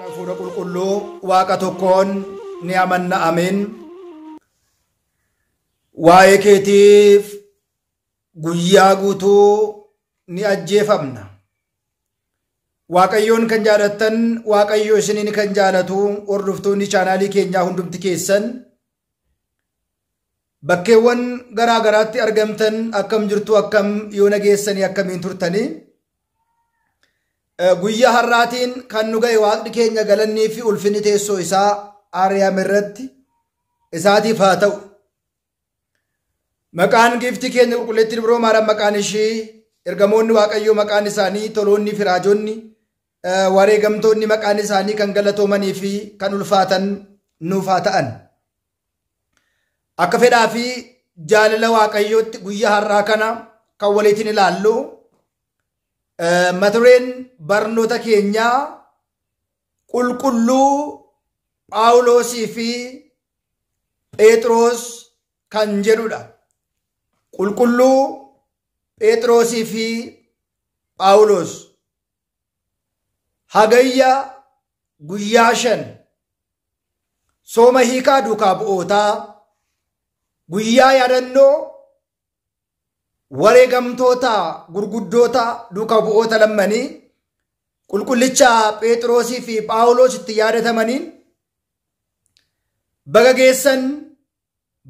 Fuudha qulqulluu waaqa tokkoon ni amanna ameen. Waa'ee keetiif guyyaa guutuu ni ajjeefamna. Waaqayyoon kan jaalattan, Waaqayyo isiniin kan jaalatu hordoftoonni chaanaalii keenyaa hundumti keessan bakkeewwan garaa garaatti argamtan akkam jirtu, akkam yoo nageessanii akkamiin turtanii. Guyyaa har'aatiin kan nu ga'e waaqni keenya galannii fi ulfinni teessoo isaa Aariyaam irratti isaatiif haa ta'u. Maqaan giiftii keenya qulqulleettiin biroo Maariyaam maqaan ishee, ergamoonni Waaqayyoo maqaan isaanii, toloonni fi raajonni, wareegamtoonni maqaan isaanii kan galatoomanii fi kan ulfaatan nuuf haa ta'an. Akka fedhaa fi jaalala Waaqayyootti guyyaa har'aa kana kan waliitiin ilaallu matureen barnoota keenyaa qulqulluu Phaawulosii fi Phexros kan jedhudha. Qulqulluu Phexrosii fi Phaawulos hagayya guyyaa 5 sooma hiikaa duukaa bu'ootaa guyyaa yaadannoo wareegamtoota gurguddoota duukaa bu'oota lammanii qulqullicha Phexrosii fi Phaawulos itti yaadatamaniin baga geessan,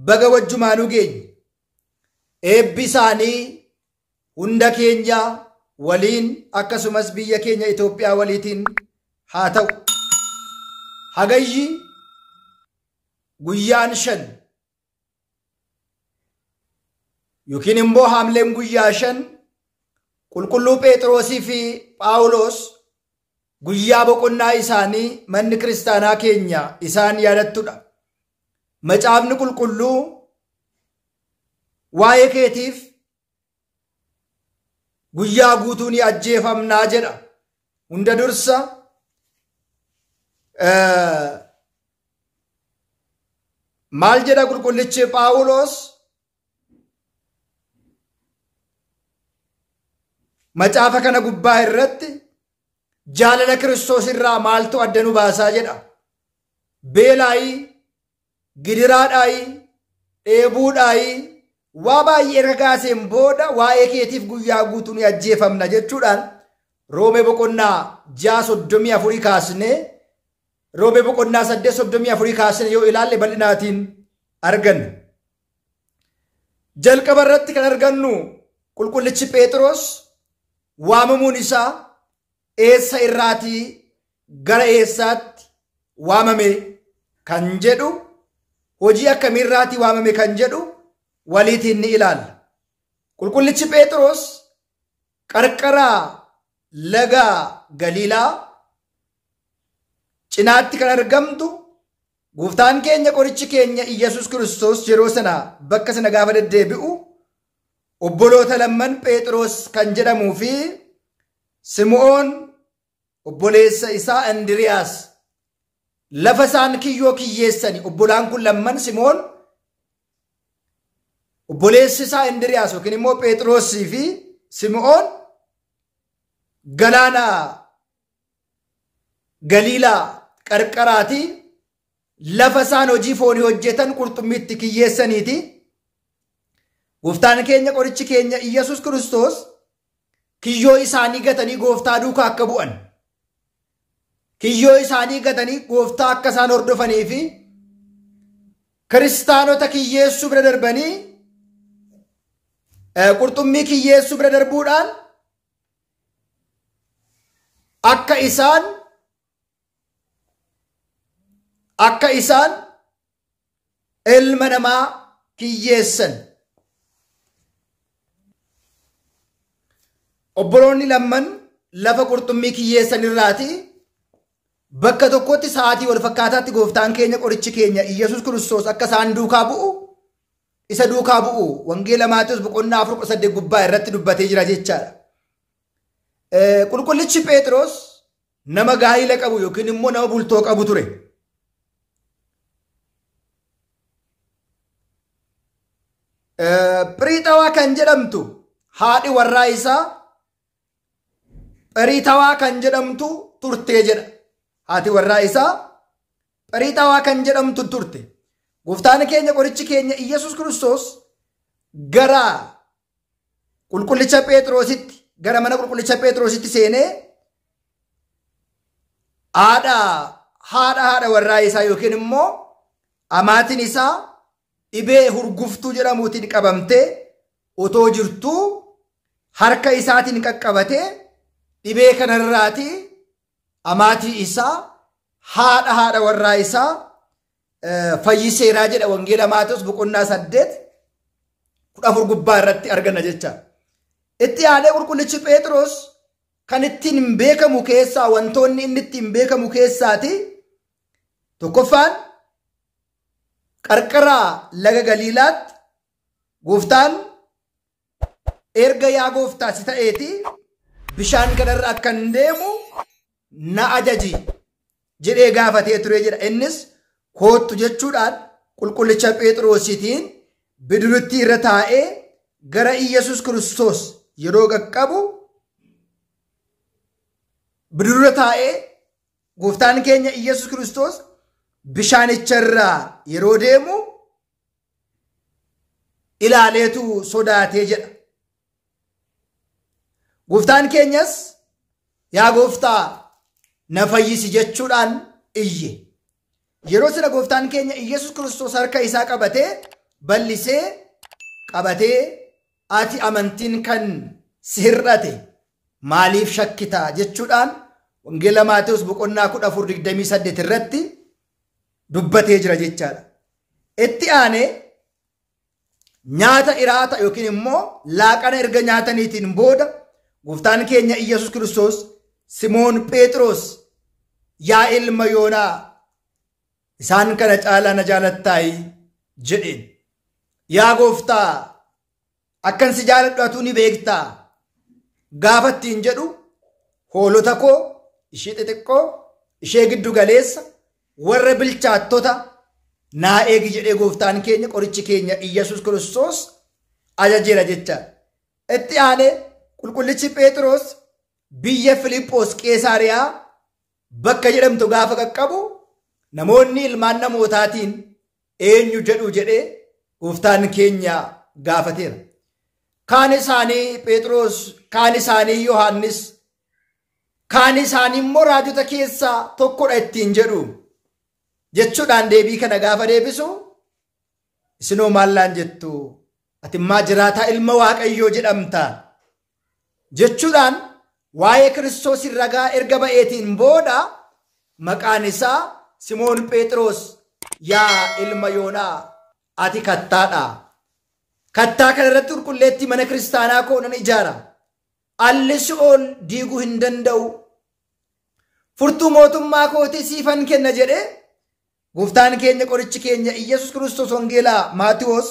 baga wajjumaanuu geenye. Eebbi isaanii hunda keenya waliin akkasumas biyya keenya Itoophiyaa waliitiin haa ta'u. Hagayyi guyyaan 5 yookiin immoo haamleen guyyaa 5 qulqulluu Phexrosii fi Phaawulos guyyaa boqonnaa isaanii manni kiristaanaa keenya isaan yaadattudha. Macaafni qulqulluu waa'ee keetiif guyyaa guutuu ni ajjeefamnaa jedha. Hunda dursa maal jedha qulqullichi Phaawulos? Macaafa kana gubbaa irratti jaalala Kiristoos irraa maaltu adda nu baasaa jedha. Beelaayi, gidiraadhaayi, dheebuudhaayi, waa baay'ee ragaaseen booda waa'ee keetiif guyyaa guutuu ni ajjeefamna jechuudhaan Roomee boqonnaa 6:34 kaasnee Roomee boqonnaa 8:34 kaasnee yoo ilaalle bal'inaatiin arganna. Jalqaba irratti kan argannu qulqullichi Phexros waamamuun isaa eessa irraatii gara eessaatti waamame kan jedhu, hojii akkamiirraatii waamame kan jedhu waliitiin ni ilaalla. Qulqullichi Phexros qarqara laga Galiilaa cinaatti kan argamtu gooftaan keenya qorichi keenya Iyyasuus Kiristoos yeroo sana bakka sana gaafa deddeebi'u obboloota lamman Phexros kan jedhamuu fi Simoon obboleessa isaa Indiriyaas lafa isaan kiyyoo kiyyeessani. Obbolaan kun lamman Simoon obboleessi isaa Indiriyaas yookiin immoo Phexrosii fi Simoon galaana Galiilaa qarqaraati lafa isaan hojii foonii hojjetan qurxummiitti kiyyeessaniiti. Gooftaan keenya qorichi keenya Iyyasuus Kiristoos kiyyoo isaanii gatanii gooftaa duukaa akka bu'an, kiyyoo isaanii gatanii gooftaa akka isaan hordofanii fi kiristaanota kiyyeessuu bira darbanii qurxummii kiyyeessuu bira darbuudhaan akka isaan ilma namaa kiyyeessan. Obboloonni lamman lafa qurxummii kiyyeessan irraati bakka tokkotti sa'aatii wal fakkaataatti gooftaan keenya qorichi keenya Iyyasuus Kiristoos akka isaan duukaa bu'u, isa duukaa bu'u wangeela Maatewos boqonnaa 4:8 gubbaa irratti dubbatee jira jechaadha. Qulqullichi Phexros nama gaa'ila qabu yookiin immoo nama bultoo qabu ture. Phiriixawaa kan jedhamtu haadhi warraa isaa Phariitawaa kan jedhamtu turtee jedha. haati warraa isaa Phariixaawaa kan jedhamtu turte. Gooftaan keenya qorichi keenya Iyyasuus Kiristoos gara qulqullicha Phexrositti gara mana qulqullicha Phexrositti seenee haadha warraa isaa yookiin immoo amaatiin isaa dhibee hurguftuu jedhamuutiin qabamtee otoo jirtuu harka isaatiin qaqqabatee dhibee kanarraatii amaatii isaa haadha warraa isaa fayyiseeraa jedha wangeela Maatewos boqonnaa 8:14 gubbaa irratti argana jecha. Itti aanee qulqullichi Phexros kan ittiin beekamu keessaa wantoonni inni ittiin beekamu keessaati tokkoffaan qarqara laga Galiilaatti gooftaan erga yaa gooftaa si ta'eeti bishaan kanarra akka hin deemu na ajaji jedhee gaafatee ture jedha. Innis koottu jechuudhaan qulqullicha Phexrosiitiin bidiruttii irra taa'ee gara Iyyasuus Kiristoos yeroo qaqqabu bidirura taa'ee gooftaan keenya Iyyasuus Kiristoos bishaanicharraa yeroo deemu ilaaleetu sodaatee jedha. Gooftaan keenyas yaa gooftaa na fayyisi jechuudhaan iyye. Yeroo sana gooftaan keenya Iyyasuus Kiristoos harka isaa qabatee bal'isee qabatee ati amantiin kan si hir'ate maaliif shakkitaa jechuudhaan wangeela Maatewos boqonnaa 14:28 irratti dubbatee jira jechaadha. Itti aanee nyaata iraata yookiin immoo laaqana erga nyaataniitiin booda gooftaan keenya Iyyasuus Kiristoos Simoon Phexros yaa ilma Yoonaa isaan kana caalaa na jaalattaayi jedheen. Yaa gooftaa akkan si jaaladhu atuu ni beektaa gaafa ittiin jedhu hoolota koo ishee xixiqqoo ishee giddu galeessa warra bilchaattota naa eegi jedhee gooftaan keenya qorichi keenya Iyyasuus Kiristoos ajajeera jecha. Itti aanee qulqullichi Phexros biyya Filiphos Qeesaariyaa bakka jedhamtu gaafa qaqqabu namoonni ilmaan namootaatiin eenyu jedhu jedhee gooftaan keenya gaafateera. Kaan isaanii Phexros, kaan isaanii Yohaannis, kaan isaanii immoo raajota keessaa tokkodha ittiin jedhu jechuudhaan deebii kana gaafa deebisu isinoo maallaan jettu ati immaa jiraataa ilma Waaqayyoo jedhamta jechuudhaan waa'ee Kiristoos ragaa erga ba'eetiin booda maqaan isaa Simoon Phexros yaa ilma Yoonaa ati kattaadha. Kattaa kana irratti qulqulleetti mana kiristaanaa koo nan ijaara. Alli Si'ool diiguu hin danda'u. Furtuu mootummaa kootii siifan kenna jedhee gooftaan keenya qorichi keenya Iyyasuus Kiristoos wangeelaa Maatewos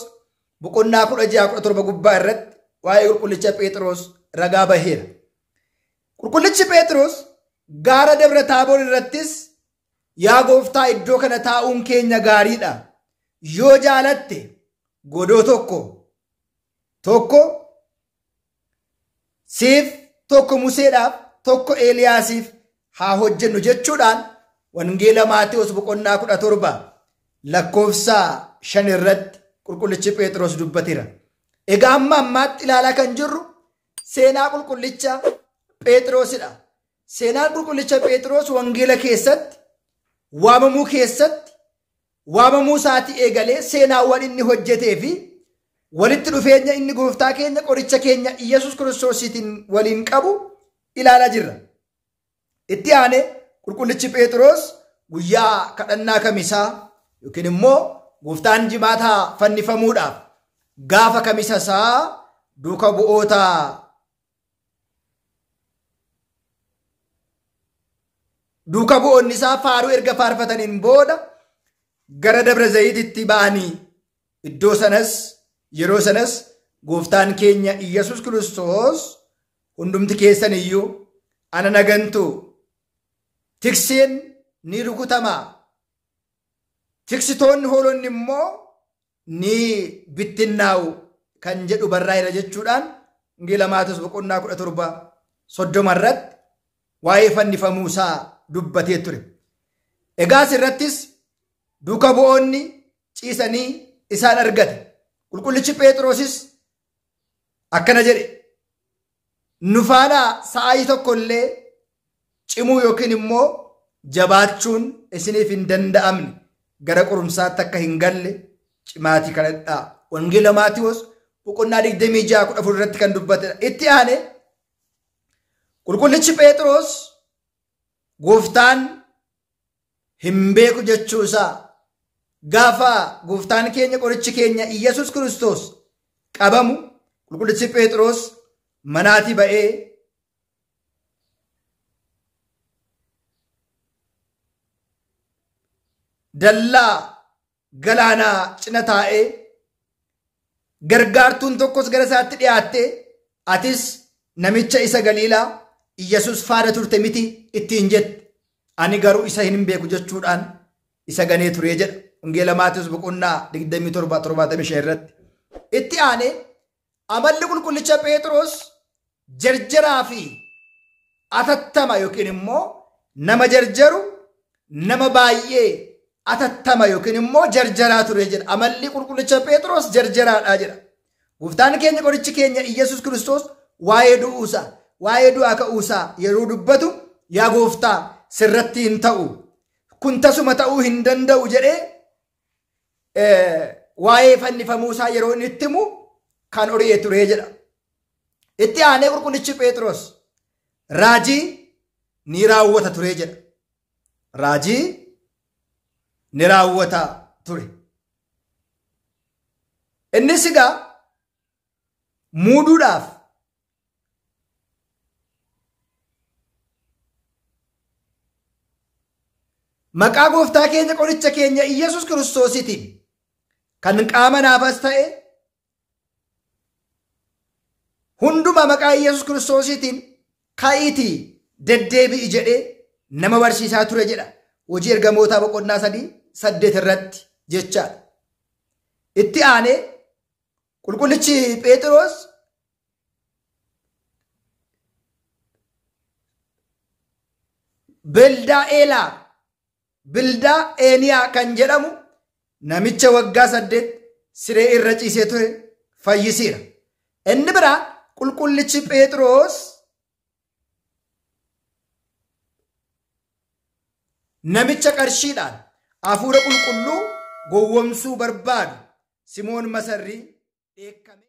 boqonnaa 16:17 gubbaa irratti waa'ee qulqullicha Phexros ragaa baheera. Qulqullichi Phexros gaara Dabra Taaboor irrattis yaa gooftaa iddoo kana taa'uun keenya gaariidha. Yoo jaalatte godoo tokko siif tokko Museedhaaf tokko Eeliyaasiif haa hojjennu jechuudhaan wangeela Maatewos boqonnaa 17 lakkoofsa 5 irratti qulqullichi Phexros dubbateera. Egaa amma ammaatti ilaalaa kan jirru seenaa qulqullicha Phexrosidha. Seenaan qulqullicha Phexros wangeela keessatti waamamuu isaatii eegalee seenaawwan inni hojjetee fi walitti dhufeenya inni gooftaa keenya qoricha keenya Iyyasuus Kiristoosiitiin waliin qabu ilaalaa jirra. Itti aanee qulqullichi Phexros guyyaa kadhannaa kamisaa yookiin immoo gooftaan jimaataa fannifamuudhaaf gaafa kamisa isaa duuka bu'oota duuka bu'oonni isaa faaruu erga faarfataniin booda gara Dabra Zayititti ba'anii iddoo sanas yeroo sanas gooftaan keenya Iyyasuus Kiristoos hundumti keessan iyyuu ana nagantu tikseen ni rukutama tiksitoonni hoolonni immoo ni bittinnaa'u kan jedhu barraa'eera jechuudhaan wangeela Maatewos boqonnaa 17 30 irratti waa'ee fannifamuu isaa dubbatee ture. Egaas irrattis duuka bu'oonni ciisanii isaan argate. Qulqullichi Phexrosis akkana jedhe, nu faana sa'aatii tokkollee cimuu yookiin immoo jabaachuun isiniif hin danda'amne, gara qorumsaatti akka hin galle cimaatii kadhadhaa. Wangeela Maatiyoos boqonnaa 26:14 irratti kan dubbatedha. Itti aane qulqullichi Phexros gooftaan hin beeku jechuusaa gaafa gooftaan keenya qorichi keenya Iyyasuus Kiristoos qabamu qulqullichi Phexros manaatii ba'ee dallaa galaanaa cina taa'ee gargaartuun tokkos gara isaatti dhiyaatte, atis namicha isa Galiilaa Iyyasuus faana turte miti ittiin jette. Ani garuu isa hin beeku jechuudhaan isa ganee ture jedha. Wangeela Maatiyoos boqonnaa 27:75 irratti. Itti aane amalli qulqullicha Phexros jarjaraa fi atattama yookiin immoo nama jarjaru, nama baay'ee atattama yookiin immoo jarjaraa ture jedha. Amalli qulqullicha Phexros jarjaraadha jedha. Gooftaan keenya qorichi keenya Iyyasuus Kiristoos waa'ee du'uusaa, waa'ee du'aa ka'uusaa yeroo dubbatu, yaa gooftaa sirratti hin ta'u, kun tasuma ta'uu hin danda'u jedhee waa'ee fannifamuusaa yeroo inni itti himu kan ori'ee ture jedha. Itti aanee qulqullichi Phexros raajii ni raawwata ture jedha. Raajii ni raawwata ture. Innis egaa muuduudhaaf maqaa gooftaa keenya qoricha keenya Iyyasuus Kiristoositiin kan qaama naafas ta'e hunduma maqaa Iyyasuus Kiristoositiin ka'iitii deddeebi'i jedhee nama barsiisaa ture jedha. Hojii ergamootaa boqonnaa 3:8 irratti jechaadha. Itti aanee qulqullichi Phexros Bildaa Eeniyaa kan jedhamu namicha waggaa 8 siree irra ciisee ture fayyiseera. Inni biraa qulqullichi Phexros namicha qarshiidhaan hafuura qulqulluu gowwomsuu barbaadu Simoon Masarrii dheekkame.